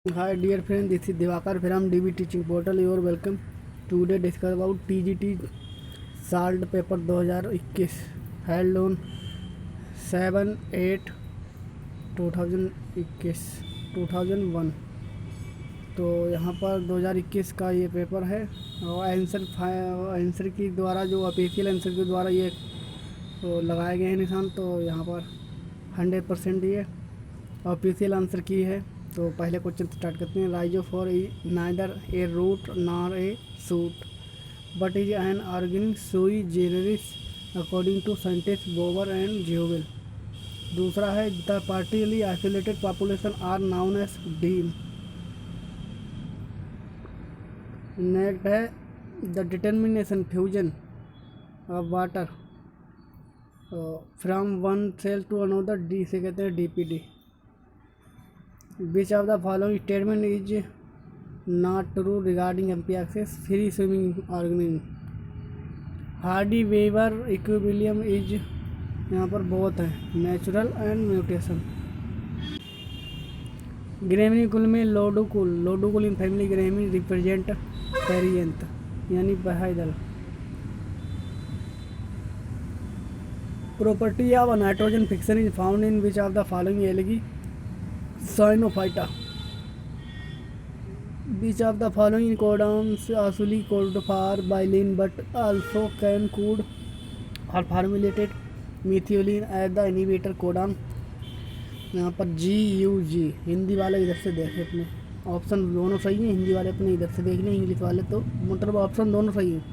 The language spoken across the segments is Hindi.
Hi dear friend, this is Divakar from DB Teaching Portal. You are welcome. Today discuss about TGT salt paper 2021 held on 7/8/2021 2001। तो यहाँ पर 2021 का ये पेपर है और आंसर की द्वारा जो ऑफिशियल आंसर के द्वारा ये तो लगाए गए हैं निशान। तो यहाँ पर 100% ये ऑफिशियल आंसर की है। तो पहले क्वेश्चन स्टार्ट करते हैं। Rhizophore neither a root nor a shoot but is an organic sui generis according to scientist Bower and Jewell. दूसरा है the partially isolated population are known as deme. Next है the determination fusion of water from one cell to another, D से कहते हैं DPD. Which of the following statement is not true regarding MPXS free swimming organism? Hardy weber equilibrium is, यहाँ पर बहुत है, नेचुरल एंड म्यूटेशन। ग्रेमिनी कुल में lodicule in family Gramineae represent perianth यानी बहाई दल। Property of nitrogen fixation is found in which of the following algae Cyanophyta. Which of the following codons usually called for bylene but also can code or formulated methionine as the inhibitor codon? यहाँ पर GUG। हिंदी वाले इधर से देखें अपने, ऑप्शन दोनों सही हैं। हिंदी वाले अपने इधर से देख लें, इंग्लिश वाले तो मतलब ऑप्शन दोनों सही हैं।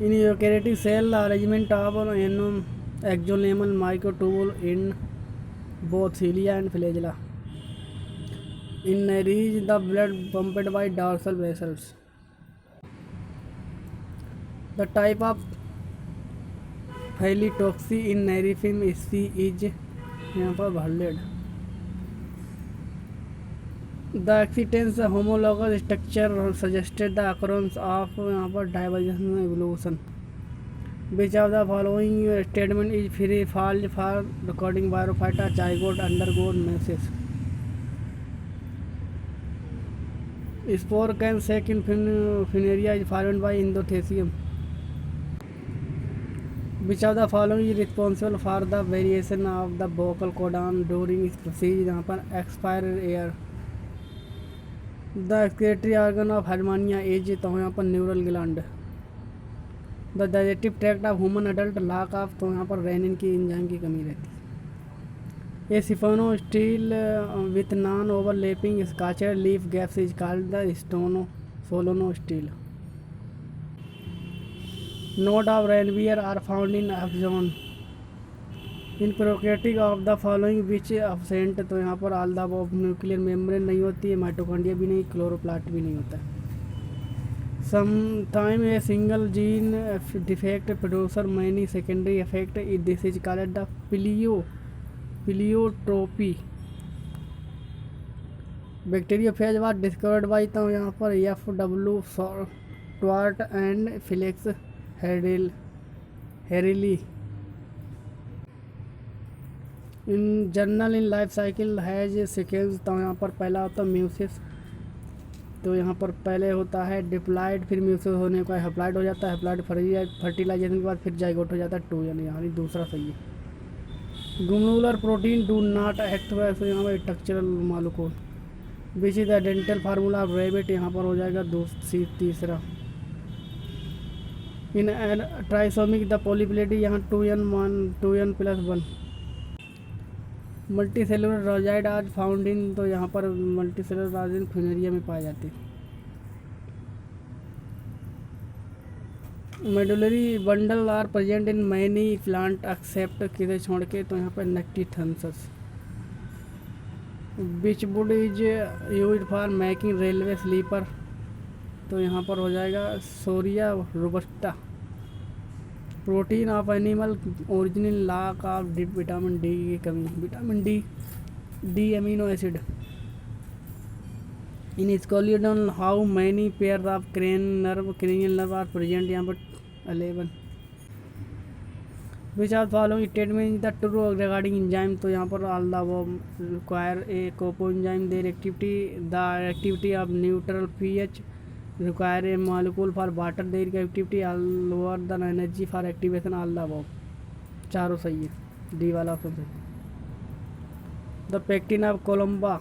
In eukaryotic cell arrangement of an axonemal microtubule in both cilia and flagella. In narines, the blood pumped by dorsal vessels. The type of phytotoxin in Nerifium sp is, यहाँ पर verlet. The existence homologous structure suggested the occurrence of, यहाँ पर divergence evolution. Which of the following statement is free false for recording Bryophyta zygote undergoes meiosis? Spore can sac in Funaria is formed by endothecium. Which of the following is responsible for the variation of the vocal codon during its procedure? यहाँ पर expire air. The excretory organ of Hermania is, तो यहाँ पर neural gland. The digestive tract of human adult lack of, तो यहाँ पर रेनिन की एंजाइम की कमी रहती है। A siphonostele with non overlapping scatter leaf gaps is called the solenostele. Node of Ranvier are found in axon in prokaryotic of the following which absent, तो यहाँ पर all the above nuclear membrane नहीं होती है, माइटोकॉन्ड्रिया भी नहीं, क्लोरोप्लास्ट भी नहीं होता है। Sometimes a single gene defect produces many secondary effects. This is called the pleiotropy. Bacteriophage was discovered by, तो यहाँ पर F.W. Swart and Felix Herrelli. In journal in life cycle has sequence, तो यहाँ पर पहला होता है म्यूसिस, तो यहाँ पर पहले होता है डिप्लॉयड, फिर म्यूसिस होने का हैप्लॉयड हो जाता है, हैप्लॉयड फर्टिलाइजेशन के बाद फिर जाइगोट हो जाता है 2 यानी दूसरा सही है। Globular protein do not act, वैसे यहाँ पर structural molecule. Which is the dental formula of rabbit, यहाँ पर हो जाएगा तीसरा। इन ट्राइसोमिक द पॉलीप्लेटी, यहाँ 2n+1। मल्टी सेलुलर रोजाइड आज फाउंड इन, तो यहाँ पर मल्टी सेलुलर रोजाइड फ्यूनेरिया में पाए जाते हैं। Medullary bundle are present in many plant except, किसे छोड़ के, तो यहाँ पर Nyctanthes. Which wood is used for making railway sleeper, तो यहाँ पर हो जाएगा Shorea robusta. Protein of animal original lack of vitamin D की कमी, vitamin D amino acid. In Scoliodon how many pair of cranial nerve are present, यहाँ पर 11। Which are following statement the true regarding enzyme, तो यहाँ पर all the above require a coenzyme their activity, the activity of neutral pH require a molecule for water their activity all lower the energy for activation all the above. चारों सही है, डी वाला ऑप्शन सही। The pectin of Columba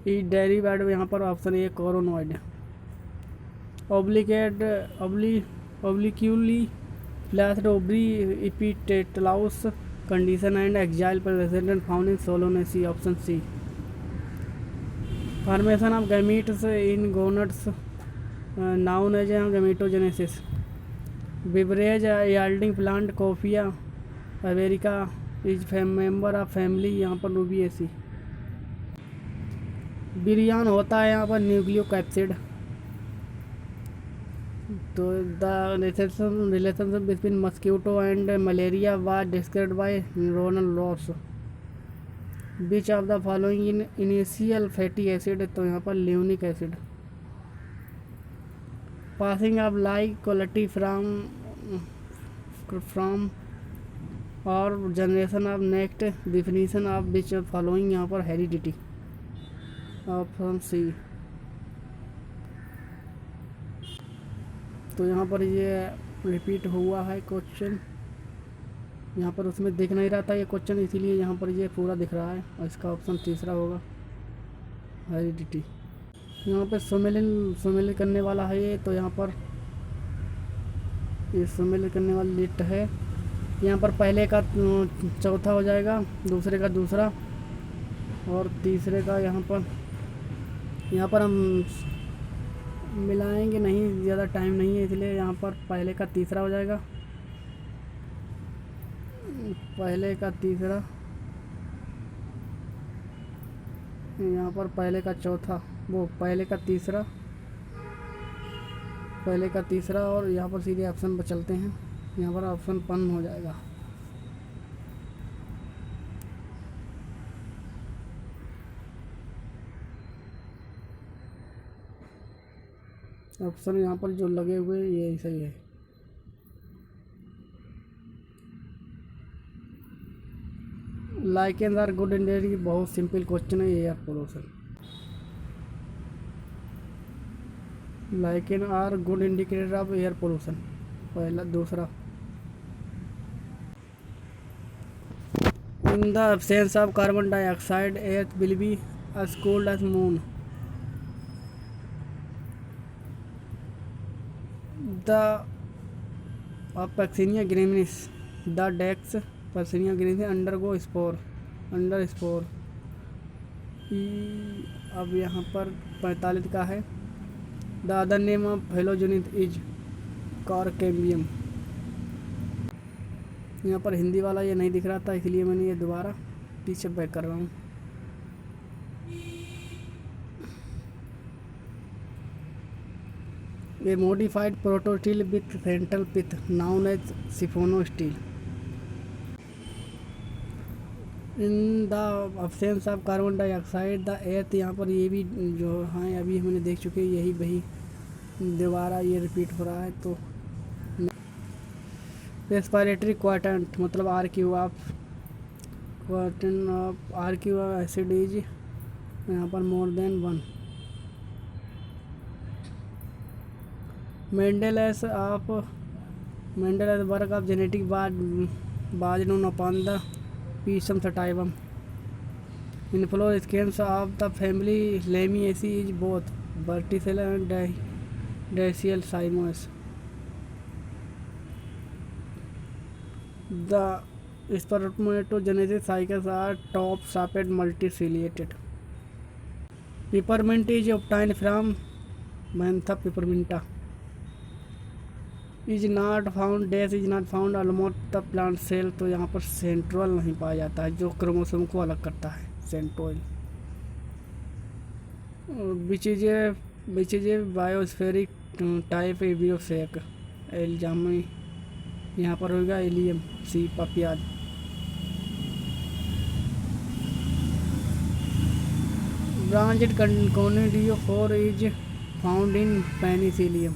is derivative, यहाँ पर option A coronoid. obliquely placed ovary epipetalous condition and axial presentation found in Solanaceae, option C. Formation of gametes in gonads known as gametogenesis. Beverage yielding plant Coffea iberica is member of family, यहाँ पर Rubiaceae। बिरियान होता है यहाँ पर न्यूक्लियोकैप्सिड। तो the relationship between mosquito and malaria was described by Ronald Ross. Which of the following in initial fatty acid, तो यहाँ पर ल्यूनिक acid. Passing of like quality from और generation of next definition of which following, यहाँ पर हेरिडिटी, ऑप्शन सी। तो यहाँ पर ये रिपीट हुआ है क्वेश्चन, यहाँ पर उसमें दिख नहीं रहा था ये क्वेश्चन, इसीलिए यहाँ पर ये पूरा दिख रहा है और इसका ऑप्शन तीसरा होगा हेरिडिटी। यहाँ पर सुमेलिन करने वाला है ये, तो यहाँ पर ये सुमेलिन करने वाली लिस्ट है। यहाँ पर पहले का चौथा हो जाएगा, दूसरे का दूसरा और तीसरे का यहाँ पर हम मिलाएंगे नहीं, ज़्यादा टाइम नहीं है, इसलिए यहाँ पर पहले का तीसरा हो जाएगा, पहले का तीसरा, यहाँ पर पहले का चौथा, वो पहले का तीसरा, पहले का तीसरा, और यहाँ पर सीधे ऑप्शन पर चलते हैं, यहाँ पर ऑप्शन 1 हो जाएगा। ऑप्शन यहाँ पर जो लगे हुए ये सही है। लाइकेन आर गुड इंडिकेटर, बहुत सिंपल क्वेश्चन है, air pollution. Lichen are good indicator of air pollution, पहला। दूसरा, in the absence of carbon dioxide air will be as cold as moon। The Paccinia graminis, the Dex Paccinia graminis undergo spore, under spore। अब यहाँ पर 45 का है। The other name of phellogen is cork cambium. यहाँ पर हिंदी वाला ये नहीं दिख रहा था, इसलिए मैंने ये दोबारा पीछे बैक कर रहा हूँ। A modified proto-steel with central pith known as Siphono steel। In the absence of carbon dioxide the earth, यहाँ पर ये भी जो हाँ अभी हमने देख चुके, यही वही दोबारा ये रिपीट हो रहा है। तो रेस्पिरेटरी क्वाड्रेंट मतलब RQ ऑफ एसिड इज यहाँ पर more than 1। Mendel's work of genetic was known upon the Pisum sativum। Inflorescence of the family Lamiaceae is both verticillary and dactyl cymose। The spermatogenesis cycles are top-shaped multiciliated। Peppermint is obtained from Mentha pepperminta। Is not found almost the plant cell, तो यहाँ पर सेंट्रोल नहीं पाया जाता है, जो क्रोमोसोम को अलग करता है, सेंट्रोल। विच इज ए बायोस्फेरिक टाइप एबियोसेक एल्जामी, यहाँ पर होगा एलियम सी पापियाज। Branched conidiophore is found in Penicillium.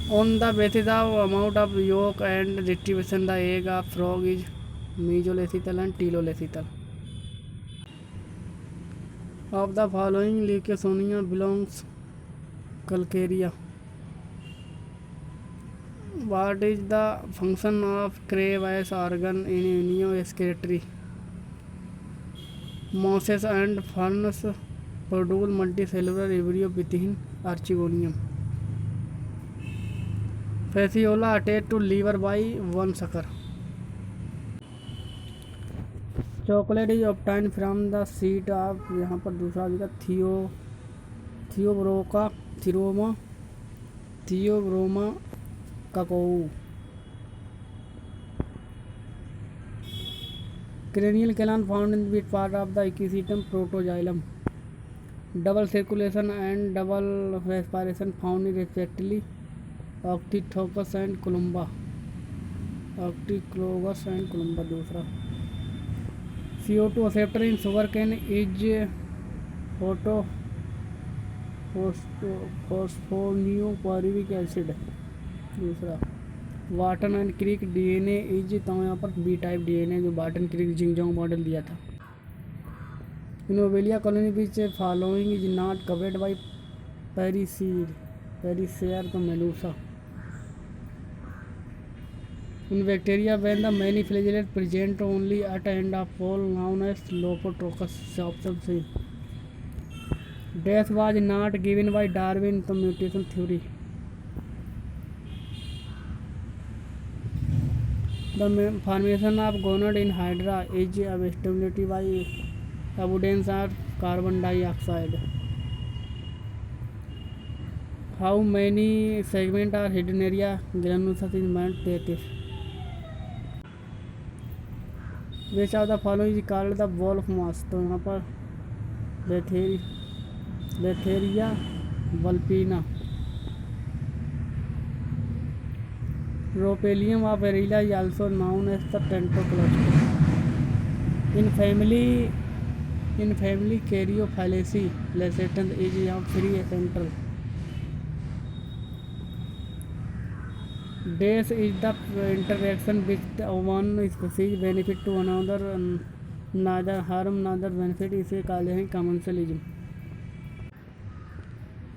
On the basis of amount of yolk and distribution, the egg of frog is mesolecithal and telolecital. Of the following Leucosonia belongs Calcarea. What is the function of crave as organ in immunoexcretory? Mosses and ferns produce multicellular embryo within archegonium. Fasciola attached to liver by one sucker. Chocolate is obtained from the seed of यहाँ पर दूसरा दिखा Theobroma cacao. Cranial gland found in the part of the ecosystem protoxylem. Double circulation and double respiration found in respectively Octithogus and Columba. दूसरा. CO2 acceptor in sugarcane is phosphoneopyruvic acid. दूसरा. Watson and Crick DNA is, तो यहाँ पर बी टाइप डीएनए जो बार्टन क्रिक जिंगजोंग मॉडल दिया था. In Obelia colony which following is not covered by perisarc तो medusa. In bacteria, when the many flagellate present only at end of pole, known as Lopotrochus. Option C. Death was not given by Darwin, the mutation theory. The formation of gonad in Hydra is stimulated by abundance of carbon dioxide. How many segments are hidden area granulosa in man 33? Which of the following is called the wolf moss? तो यहाँ पर Betheria vulpina. Ropelium of Varilla is also known as the Tentocluster. In family Caryophyllaceae, lecithin is of free central. Dash is the interaction which one species benefit to another, neither harm neither benefit, इसे कहते हैं commensalism.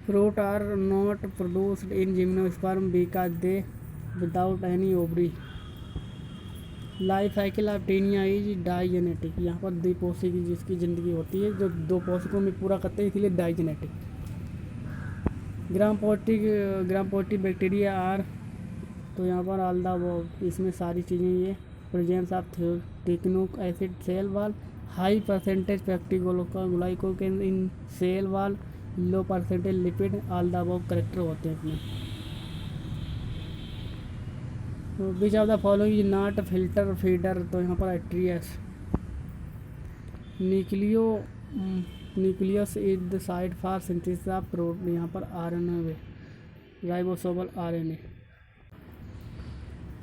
Fruit are not produced in gymnosperm because they without any ovary. Life cycle of Taenia is digenetic. यहाँ पर द्विपोषी की जिसकी ज़िंदगी होती है जो दो पोषकों में पूरा करते हैं, इसलिए digenetic. Gram positive bacteria are, तो यहाँ पर आल्दा वो इसमें सारी चीज़ें ये presence of teichoic acid cell wall, high percentage peptidoglycan in cell wall, low percentage lipid, आल्दा वो करेक्टर होते हैं इसमें. विच of the following is not filter feeder, तो यहाँ पर Atreus. Nucleus is the site for synthesis of protein, यहाँ पर RNA ribosomal RNA.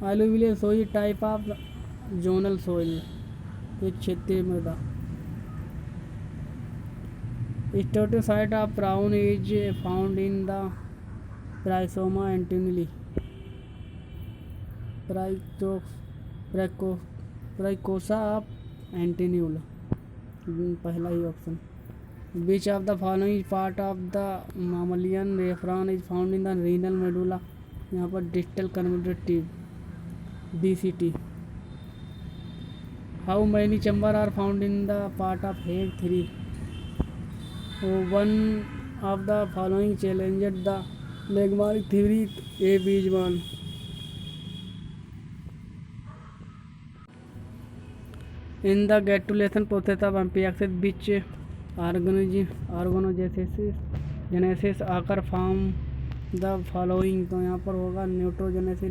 Alluvial soil type of zonal soil, एक क्षेत्रीय मृदा. State of brown is found in the Rhizoma antennae. Praecosa of antennule, पहला ही option. Which of the following part of the mammalian nephron is found in the renal medulla, यहाँ पर distal convoluted tube DCT. How many chambers are found in the part of head 3? One of the following challenged the legmaric theory. A. Weismann. In the granulation process of amphioxus, which organogenesis occur from the following, तो यहाँ पर होगा न्यूट्रोजेनेसिस,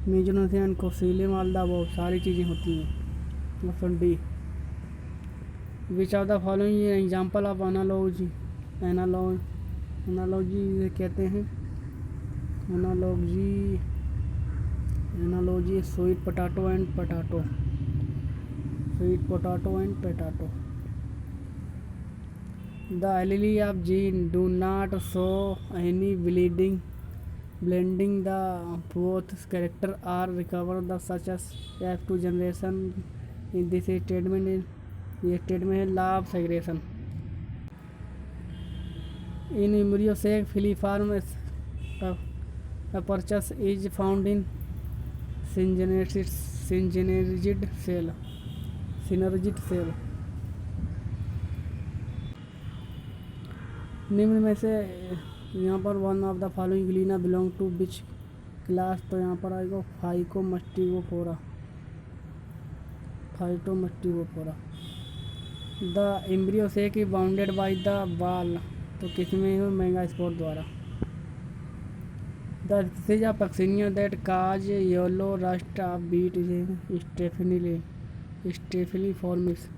मेजोनेसिस एंड कोसिलियम, ऑल द अबव, सारी चीज़ें होती हैं. Option D. Which of the following example of analogy कहते हैं. Analogy sweet potato and potato. The allele of gene do not show any bleeding blending the both character are recovered the such as F2 generation. In this statement is ये statement है law of segregation. In embryo sac filiform apertures is found in synergid cell. निम्न में से यहाँ पर one of the following Euglena belong to which class, तो यहाँ पर आएगा Phytomastigophora. The embryo sac is bounded by the wall, तो किसमें है? मेगास्पोर द्वारा। The disease of Puccinia that cause yellow rust of wheat striiformis.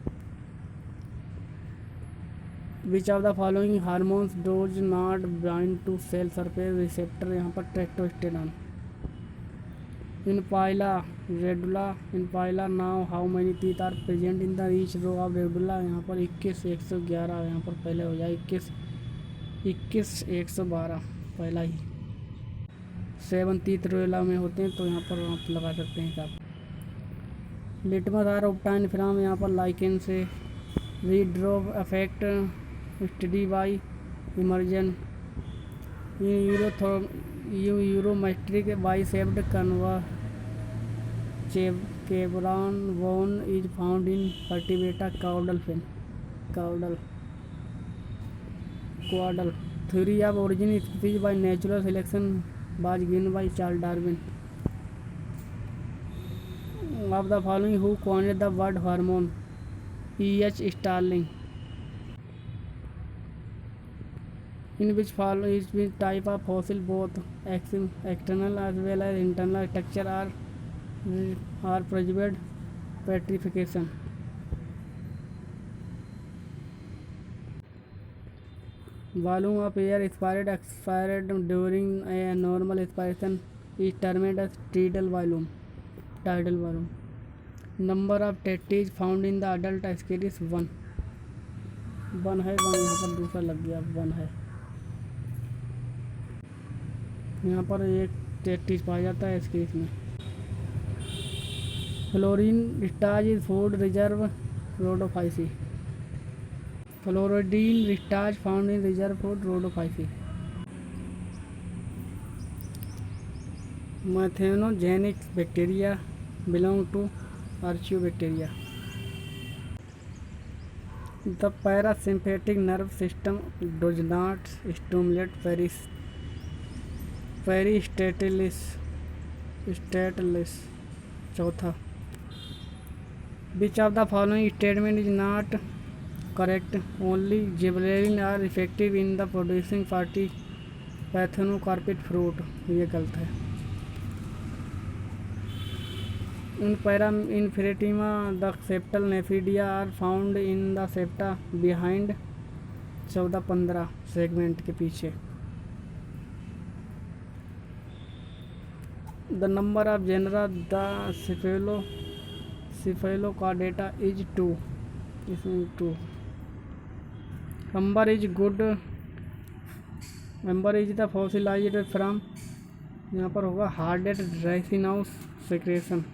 Which of the following hormones does not bind to cell surface receptor, यहाँ पर testosterone. In Pila radula, in Pila now how many teeth are present in the each row of radula, यहाँ पर 21 111, यहाँ पर पहले हो जाए 21 112 पहला ही। 7 टीथ रेडुला में होते हैं, तो यहाँ पर आप लगा सकते हैं आप। लिटमस आर ऑब्टाइन फ्रॉम, यहाँ पर लाइकेन से। Red drop effect study by Emerson यूरोमेट्रिक बाइसेप्ड केबरॉन bone is found in Vertebrata caudal theory of origin species by natural selection was given by Charles Darwin. Of the following who coined the word hormone? E.H. Starling. In which type of fossil both external as well as internal structure are preserved petrification. Volume of air expired during a normal expiration is termed as tidal volume. Number of testes found in the adult scale is 1 है। 1 यहाँ पर दूसरा लग गया, 1 है। यहाँ पर एक टेस्टिस पाया जाता है इसके इसमें। Floridean starch is food reserve Rhodophyceae. Floridean starch found in reserve food Rhodophyceae. Methanogenic bacteria belong to archaebacteria. The parasympathetic nerve system does not stimulate peristalsis. चौथा, which of the following statement is not correct? Only gibberellin are effective in the producing parthenocarpic fruit, ये गलत है। इन पैरा Pheretima the septal nephridia are found in the septa behind 14-15 segment के पीछे। The number of genre the cephalochordata is 2, इसमें 2। Amber is the fossilized from, यहाँ पर होगा hardened resinous secretion.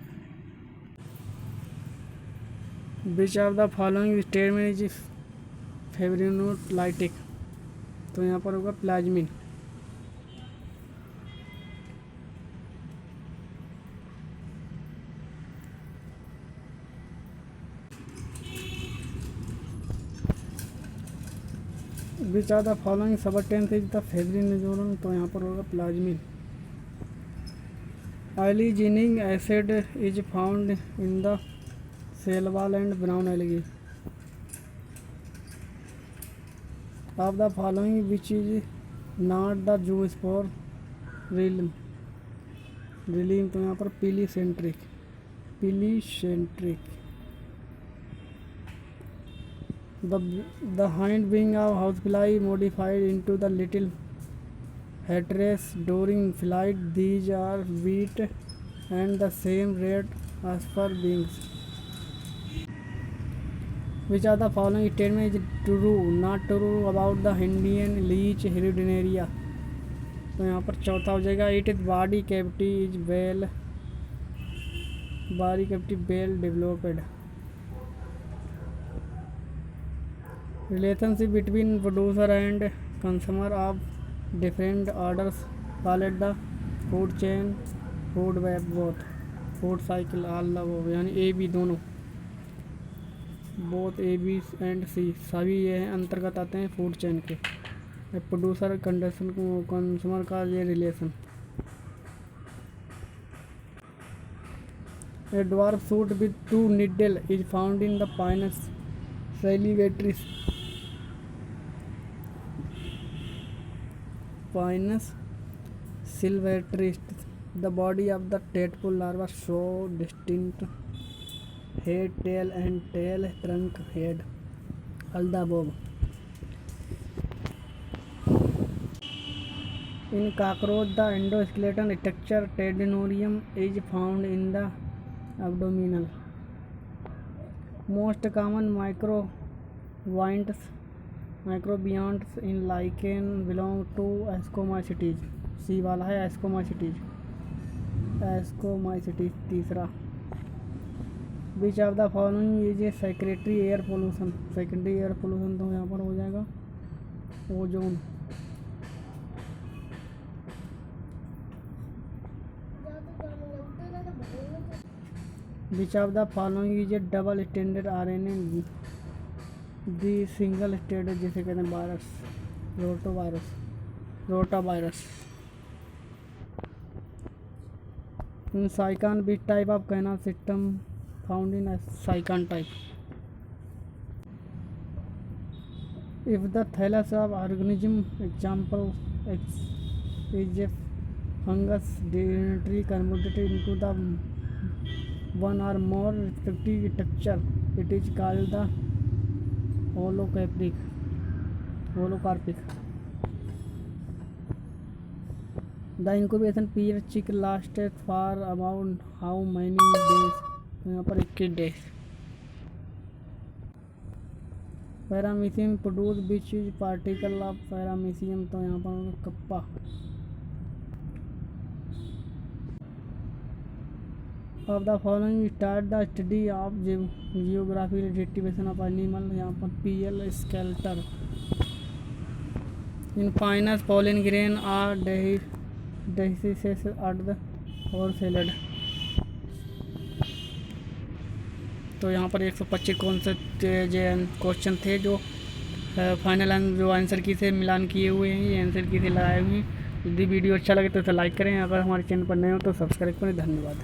Which of the following statement is fibrinolytic, तो यहाँ पर होगा plasmin. Which are the following substance is the फेब्रिनोजोलम, तो यहाँ पर होगा plasmin. Alginic acid is found in the cell wall and brown algae. Of the following which is not the zoospore रिलीम, तो यहाँ पर पीलीसेंट्रिक। The hind wing of housefly modified into the little hatches during flight. These are wheat and the same red as for wings. Which are the following statements is true, not true about the Indian leech hirudinaria? तो यहाँ पर चौथा हो जाएगा it is body cavity is well developed. Relationship between producer and consumer of different orders called the food chain, food web, both food cycle, all the यानी ए बी दोनों, बोथ ए बी एंड सी सभी ये अंतर्गत आते हैं फूड चेन के। प्रोड्यूसर कंडीशन कंज्यूमर का ये relation. A dwarf suit with two needles is found in the Pinus sylvestris. Pinus sylvestris. The body of the tadpole larva show distinct head, tail, and tail trunk head. All the above. In cockroach, the endoskeleton structure tendinorium is found in the abdominal. Most common microbionts in lichen belong to Ascomycetes. सी वाला है Ascomycetes तीसरा। Which of the following is a secondary air pollution? तो यहाँ पर हो जाएगा ozone. Which of the following is a double stranded RNA? The single stranded जिसे कहते हैं virus, rotavirus. In cycon, which type of canal system found in a cycon type? If the thallus of organism, example is a fungus directly converted into the one or more respective structure, it is called the holocarpic. The incubation period chick lasted for about how many days? तो यहाँ पर 21 days. Paramecium produce which is particle of paramecium? तो यहाँ पर kappa. Of the following start the study of geographical distribution of animal? यहाँ पर PL skeleton. In Pinus, pollen grain are dehisced or salad. तो यहाँ पर 125 कौन से क्वेश्चन थे जो फाइनल जो आंसर की से मिलान किए हुए हैं, ये आंसर की से लगाए हुए हैं। यदि वीडियो अच्छा लगे तो इसे लाइक करें, अगर हमारे चैनल पर नए हो तो सब्सक्राइब करें। धन्यवाद।